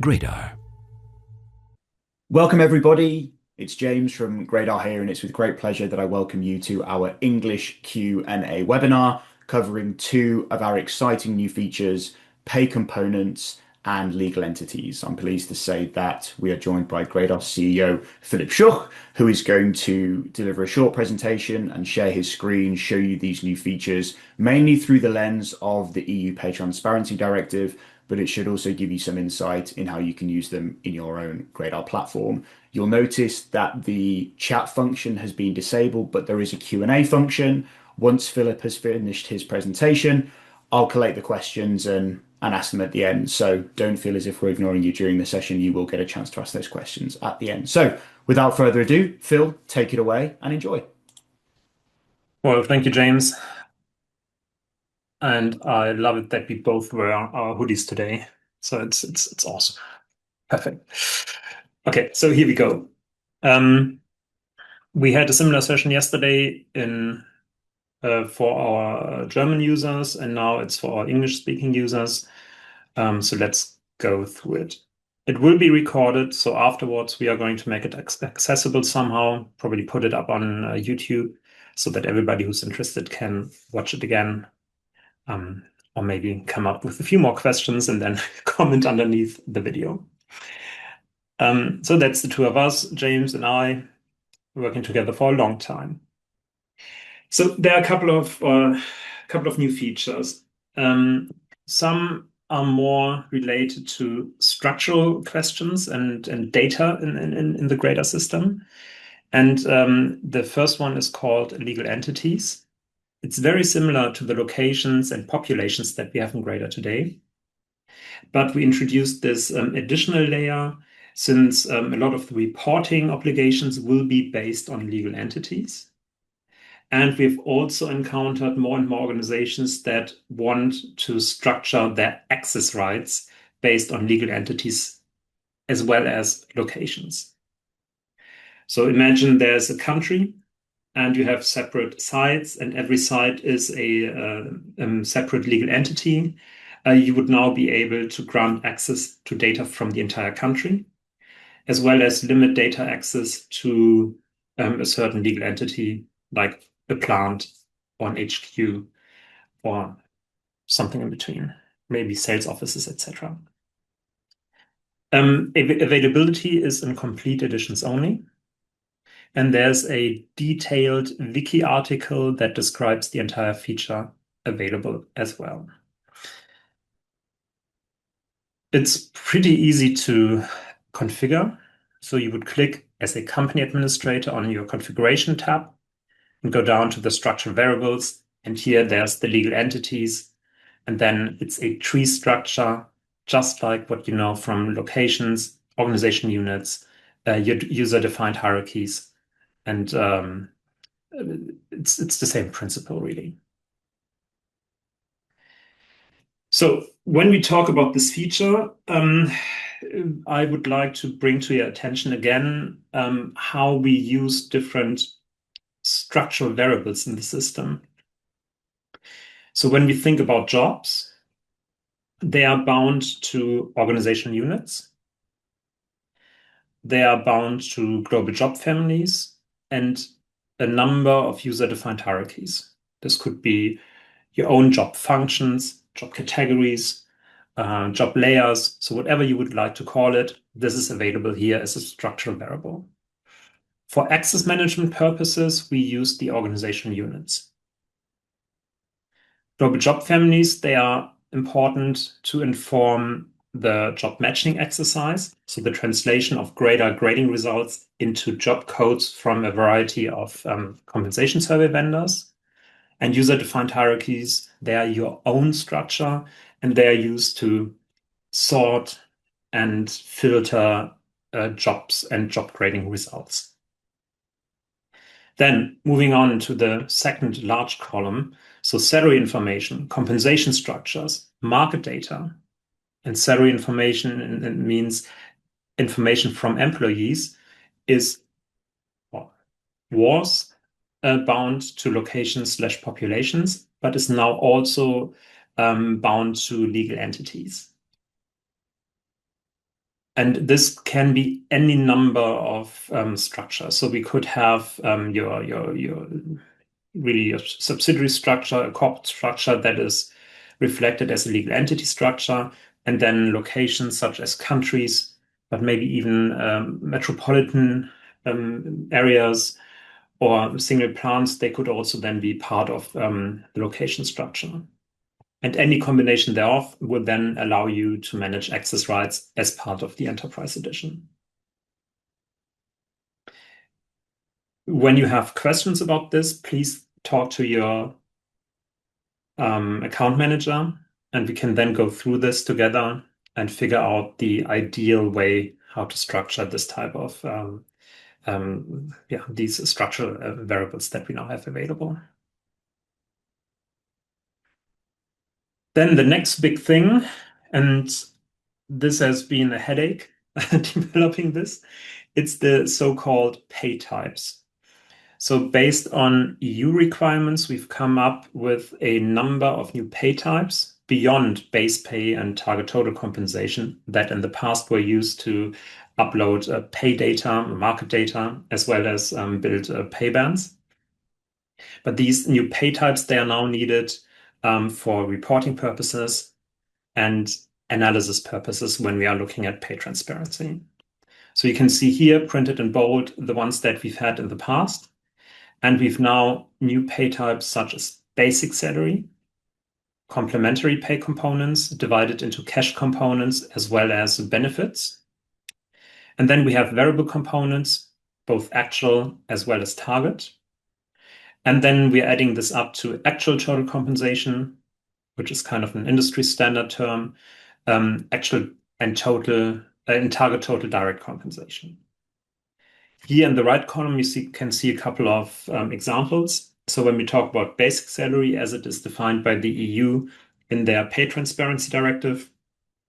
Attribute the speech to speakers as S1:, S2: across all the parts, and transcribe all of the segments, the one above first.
S1: Gradar.
S2: Welcome, everybody. It's James from Gradar here, and it's with great pleasure that I welcome you to our English Q&A webinar covering two of our exciting new features, pay components and legal entities. I'm pleased to say that we are joined by Gradar CEO Philipp Schuch, who is going to deliver a short presentation and share his screen, show you these new features, mainly through the lens of the EU Pay Transparency Directive, but it should also give you some insight in how you can use them in your own Gradar platform. You'll notice that the chat function has been disabled, but there is a Q&A function. Once Philip has finished his presentation, I'll collate the questions and ask them at the end. So don't feel as if we're ignoring you during the session. You will get a chance to ask those questions at the end. So without further ado, Phil, take it away and enjoy.
S3: Well, thank you, James. And I love it that we both wear our hoodies today. So it's awesome. Perfect. Okay, so here we go. We had a similar session yesterday for our German users, and now it's for our English-speaking users. So let's go through it. It will be recorded, so afterwards we are going to make it accessible somehow, probably put it up on YouTube so that everybody who's interested can watch it again. Or maybe come up with a few more questions and then comment underneath the video. So that's the two of us, James and I, working together for a long time. So there are a couple of new features. Some are more related to structural questions and data in the Gradar system. And the first one is called legal entities. It's very similar to the locations and populations that we have in Gradar today. But we introduced this additional layer since a lot of the reporting obligations will be based on legal entities. And we've also encountered more and more organizations that want to structure their access rights based on legal entities as well as locations. So imagine there's a country and you have separate sites, and every site is a separate legal entity. You would now be able to grant access to data from the entire country, as well as limit data access to a certain legal entity, like a plant or an HQ or something in between, maybe sales offices, etc. Availability is in complete editions only. And there's a detailed wiki article that describes the entire feature available as well. It's pretty easy to configure. So you would click as a company administrator on your configuration tab and go down to the structural variables. And here there's the legal entities. And then it's a tree structure, just like what you know from locations, organization units, user-defined hierarchies. And it's the same principle, really. So when we talk about this feature, I would like to bring to your attention again how we use different structural variables in the system. So when we think about jobs, they are bound to organizational units. They are bound to global job families and a number of user-defined hierarchies. This could be your own job functions, job categories, job layers. So whatever you would like to call it, this is available here as a structural variable. For access management purposes, we use the organizational units. Global job families, they are important to inform the job matching exercise, so the translation of Gradar grading results into job codes from a variety of compensation survey vendors. And user-defined hierarchies, they are your own structure, and they are used to sort and filter jobs and job grading results. Then moving on to the second large column, so salary information, compensation structures, market data. And salary information means information from employees was bound to locations/populations, but is now also bound to legal entities. And this can be any number of structures. So we could have your really a subsidiary structure, a corporate structure that is reflected as a legal entity structure, and then locations such as countries, but maybe even metropolitan areas or single plants. They could also then be part of the location structure. And any combination thereof would then allow you to manage access rights as part of the Enterprise Edition. When you have questions about this, please talk to your account manager, and we can then go through this together and figure out the ideal way how to structure this type of these structural variables that we now have available. Then the next big thing, and this has been a headache developing this, it's the so-called pay types. So based on EU requirements, we've come up with a number of new pay types beyond base pay and target total compensation that in the past were used to upload pay data, market data, as well as build pay bands. But these new pay types, they are now needed for reporting purposes and analysis purposes when we are looking at pay transparency. So you can see here printed in bold the ones that we've had in the past. And we've now new pay types such as basic salary, complementary pay components divided into cash components as well as benefits. And then we have variable components, both actual as well as target. And then we're adding this up to actual total compensation, which is kind of an industry standard term, actual and total and target total direct compensation. Here in the right column, can see a couple of examples. So when we talk about basic salary as it is defined by the EU in their pay transparency directive,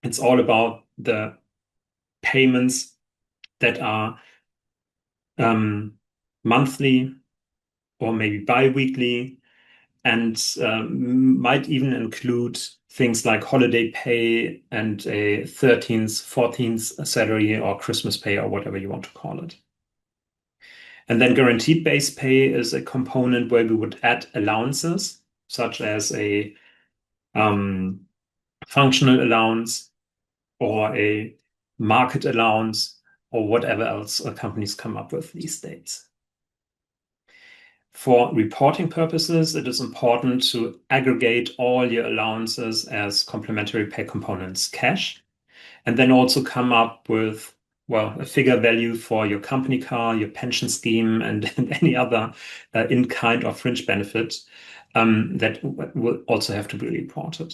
S3: it's all about the payments that are monthly or maybe bi-weekly and might even include things like holiday pay and a 13th, 14th salary or Christmas pay or whatever you want to call it. And then guaranteed base pay is a component where we would add allowances, such as a functional allowance or a market allowance or whatever else companies come up with these days. For reporting purposes, it is important to aggregate all your allowances as complementary pay components cash, and then also come up with a figure value for your company car, your pension scheme, and any other in-kind or fringe benefit that will also have to be reported.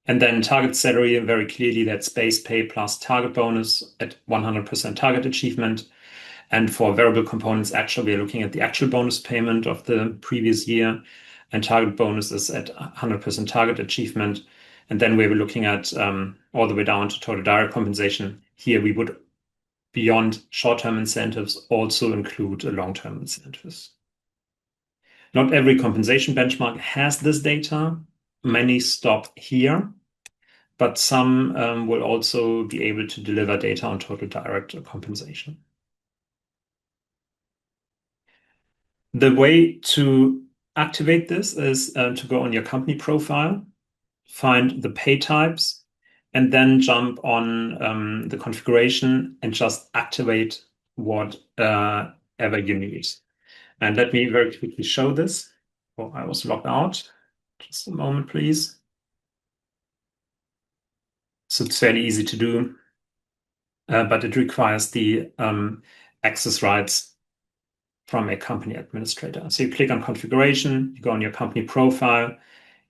S3: And then target salary, very clearly, that's base pay plus target bonus at 100% target achievement. And for variable components, actually, we're looking at the actual bonus payment of the previous year, and target bonus is at 100% target achievement. And then we were looking at all the way down to total direct compensation. Here we would, beyond short-term incentives, also include long-term incentives. Not every compensation benchmark has this data. Many stop here, but some will also be able to deliver data on total direct compensation. The way to activate this is to go on your company profile, find the pay types, and then jump on the configuration and just activate whatever you need. And let me very quickly show this. Oh, I was logged out. Just a moment, please. So it's fairly easy to do, but it requires the access rights from a company administrator. So you click on configuration, you go on your company profile,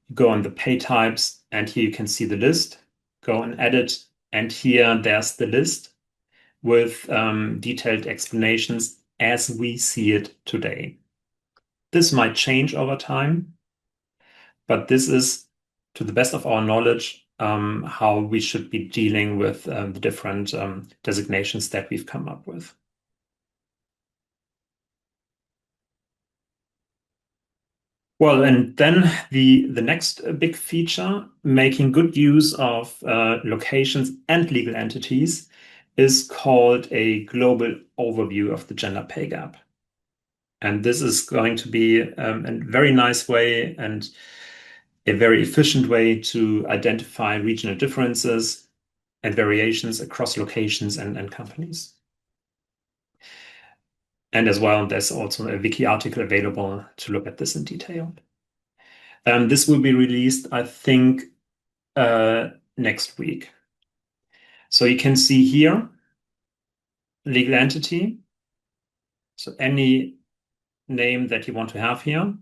S3: you go on the pay types, and here you can see the list. Go and edit, and here there's the list with detailed explanations as we see it today. This might change over time, but this is, to the best of our knowledge, how we should be dealing with the different designations that we've come up with. Well, and then the next big feature, making good use of locations and legal entities, is called a global overview of the gender pay gap. And this is going to be a very nice way and a very efficient way to identify regional differences and variations across locations and companies. And as well, there's also a wiki article available to look at this in detail. This will be released, I think, uh, next week. So you can see here, legal entity. So any name that you want to have here,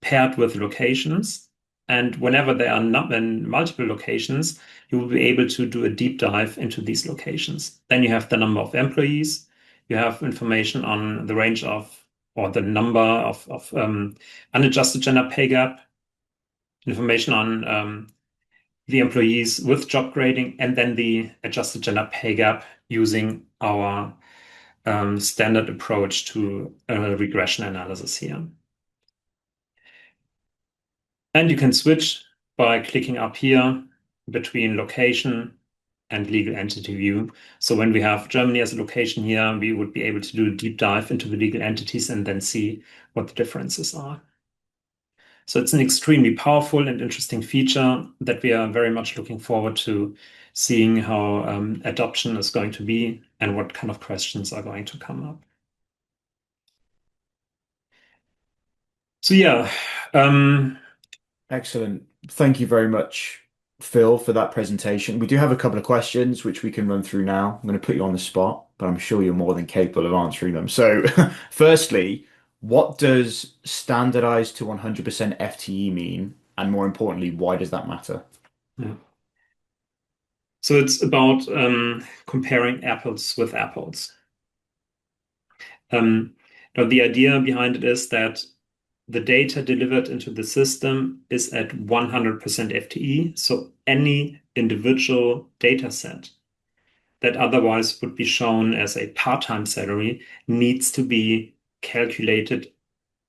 S3: paired with locations. And whenever there are multiple locations, you will be able to do a deep dive into these locations. Then you have the number of employees. You have information on the range of, or the number of unadjusted gender pay gap, information on the employees with job grading, and then the adjusted gender pay gap using our standard approach to regression analysis here. And you can switch by clicking up here between location and legal entity view. So when we have Germany as a location here, we would be able to do a deep dive into the legal entities and then see what the differences are. So it's an extremely powerful and interesting feature that we are very much looking forward to seeing how adoption is going to be and what kind of questions are going to come up. So yeah, um,
S2: Excellent. Thank you very much, Phil, for that presentation. We do have a couple of questions which we can run through now. I'm going to put you on the spot, but I'm sure you're more than capable of answering them. So, firstly, what does standardized to 100% FTE mean? And more importantly, why does that matter?
S3: yeah. So it's about comparing apples with apples. Now the idea behind it is that the data delivered into the system is at 100% FTE. So any individual data set that otherwise would be shown as a part-time salary needs to be calculated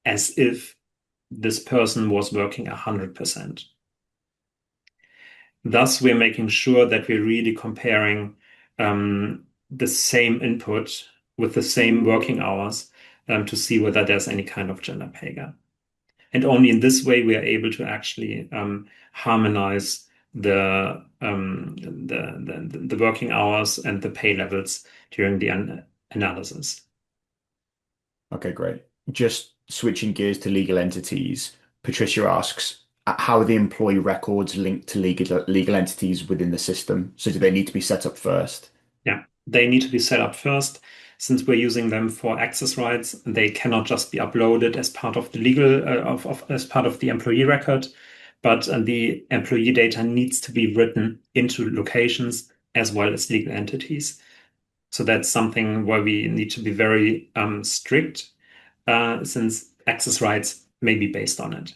S3: as if this person was working 100%. Thus, we're making sure that we're really comparing the same input with the same working hours to see whether there's any kind of gender pay gap. And only in this way we are able to actually harmonize the working hours and the pay levels during the analysis.
S2: Okay, great. Just switching gears to legal entities. Patricia asks, how are the employee records linked to legal entities within the system? So do they need to be set up first?
S3: Yeah, they need to be set up first. Since we're using them for access rights, they cannot just be uploaded as part of the legal as part of the employee record, but the employee data needs to be written into locations as well as legal entities. So that's something where we need to be very strict, since access rights may be based on it.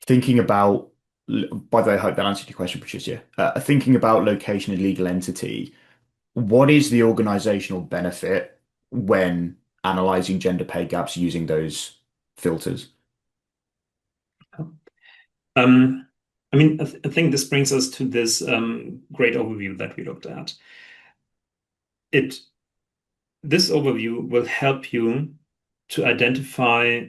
S2: Thinking about, by the way, I hope that answered your question, Patricia. Thinking about location and legal entity, what is the organizational benefit when analyzing gender pay gaps using those filters?
S3: Um, I mean, I think this brings us to this great overview that we looked at. It This overview will help you to identify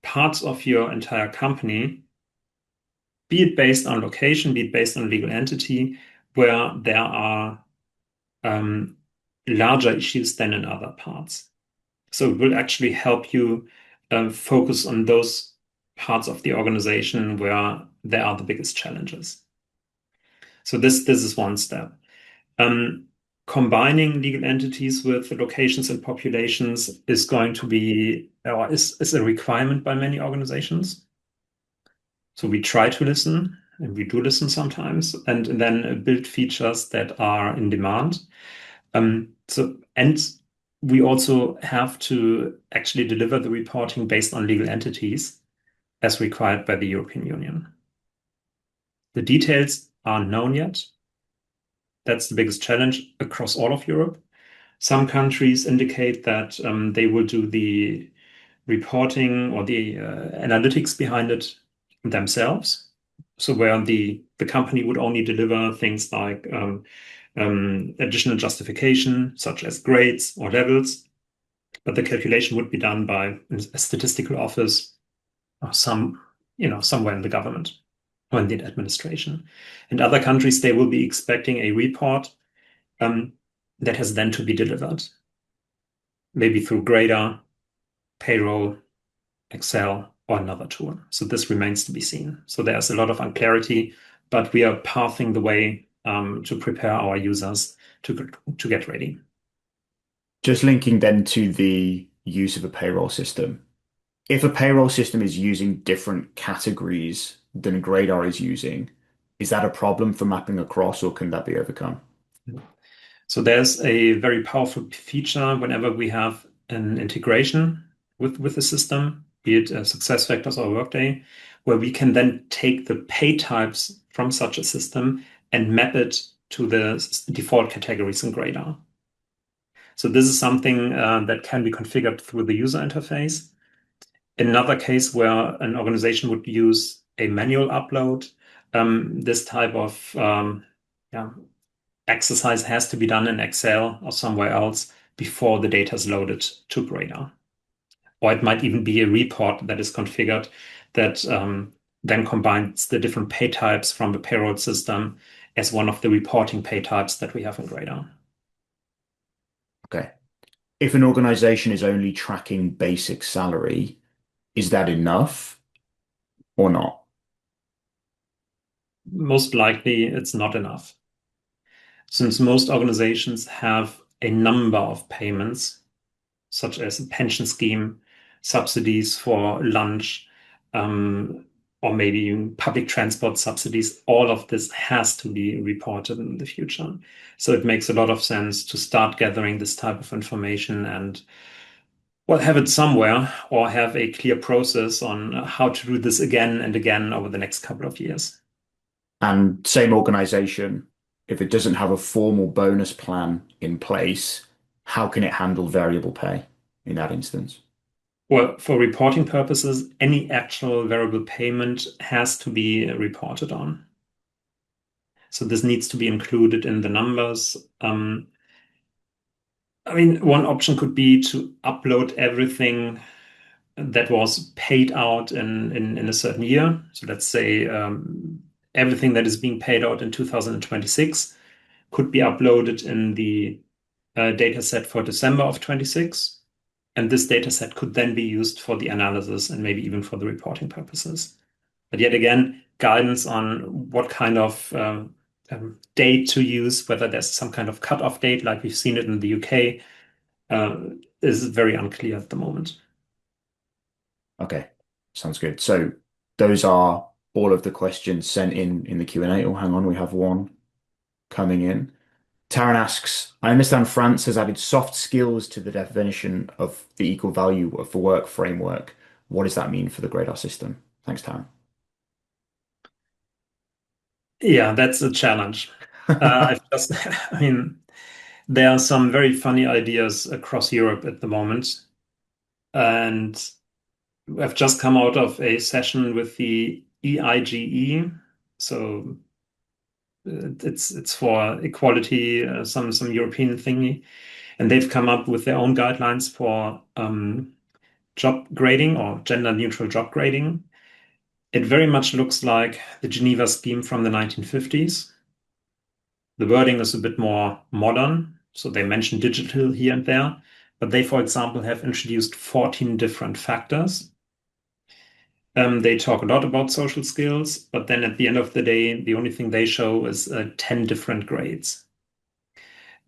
S3: parts of your entire company, be it based on location, be it based on legal entity, where there are um, larger issues than in other parts. So it will actually help you focus on those parts of the organization where there are the biggest challenges. So this is one step. Um, Combining legal entities with locations and populations is going to be, or is a requirement by many organizations. So we try to listen, and we do listen sometimes, and then build features that are in demand. And we also have to actually deliver the reporting based on legal entities as required by the European Union. The details aren't known yet. That's the biggest challenge across all of Europe. Some countries indicate that they will do reporting or the analytics behind it themselves. So where the company would only deliver things like additional justification, such as grades or levels, but the calculation would be done by a statistical office or somewhere in the government or in the administration. In other countries, they will be expecting a report um, that has then to be delivered, maybe through gradar, payroll, Excel, or another tool. So this remains to be seen. So there's a lot of unclarity, but we are pathing the way to prepare our users to get ready.
S2: Just linking then to the use of a payroll system. If a payroll system is using different categories than Gradar is using, is that a problem for mapping across, or can that be overcome?
S3: So there's a very powerful feature whenever we have an integration with the system, be it SuccessFactors or Workday, where we can then take the pay types from such a system and map it to the default categories in Gradar. So this is something that can be configured through the user interface. Another case where an organization would use a manual upload, this type of yeah, exercise has to be done in Excel or somewhere else before the data is loaded to Gradar. Or it might even be a report that is configured that then combines the different pay types from the payroll system as one of the reporting pay types that we have in Gradar.
S2: Okay. If an organization is only tracking basic salary, is that enough or not?
S3: Most likely, it's not enough. Since most organizations have a number of payments, such as a pension scheme, subsidies for lunch, um, or maybe even public transport subsidies, all of this has to be reported in the future. So it makes a lot of sense to start gathering this type of information and well, have it somewhere or have a clear process on how to do this again and again over the next couple of years.
S2: And same organization, if it doesn't have a formal bonus plan in place, how can it handle variable pay in that instance?
S3: Well, for reporting purposes, any actual variable payment has to be reported on. So this needs to be included in the numbers. I mean, one option could be to upload everything that was paid out in a certain year. So let's say everything that is being paid out in 2026 could be uploaded in the data set for December of 26. And this data set could then be used for the analysis and maybe even for the reporting purposes. But yet again, guidance on what kind of date to use, whether there's some kind of cutoff date like we've seen it in the UK, uh, is very unclear at the moment.
S2: Okay, sounds good. So those are all of the questions sent in the Q&A. Oh, hang on, we have one coming in. Taryn asks, I understand France has added soft skills to the definition of the equal value for work framework. What does that mean for the gradar system? Thanks, Taryn.
S3: Yeah, that's a challenge. I've just, I mean, there are some very funny ideas across Europe at the moment. And I've just come out of a session with the EIGE. So it's for equality, some European thingy. And they've come up with their own guidelines for job grading or gender neutral job grading. It very much looks like the Geneva scheme from the 1950s. The wording is a bit more modern, so they mention digital here and there, but they, for example, have introduced 14 different factors. They talk a lot about social skills, but then at the end of the day, the only thing they show is 10 different grades.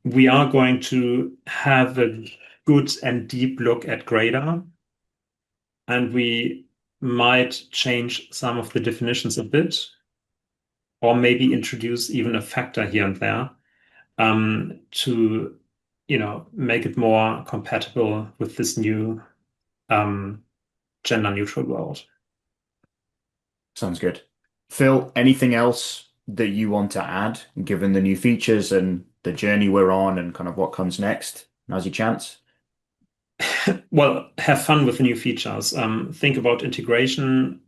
S3: We are going to have a good and deep look at gradar, and we might change some of the definitions a bit, or maybe introduce even a factor here and there to make it more compatible with this new um, gender neutral world.
S2: Sounds good. Phil, anything else that you want to add, given the new features and the journey we're on and kind of what comes next? Now's your chance.
S3: well, have fun with the new features. Think about integration.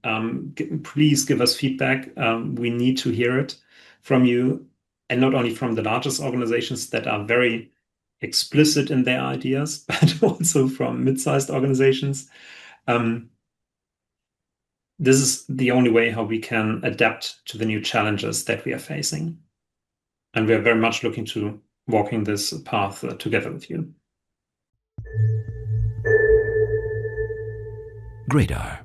S3: Please give us feedback. We need to hear it from you, and not only from the largest organizations that are very explicit in their ideas, but also from mid-sized organizations. Um, this is the only way how we can adapt to the new challenges that we are facing. And we are very much looking to walking this path together with you.
S1: Gradar.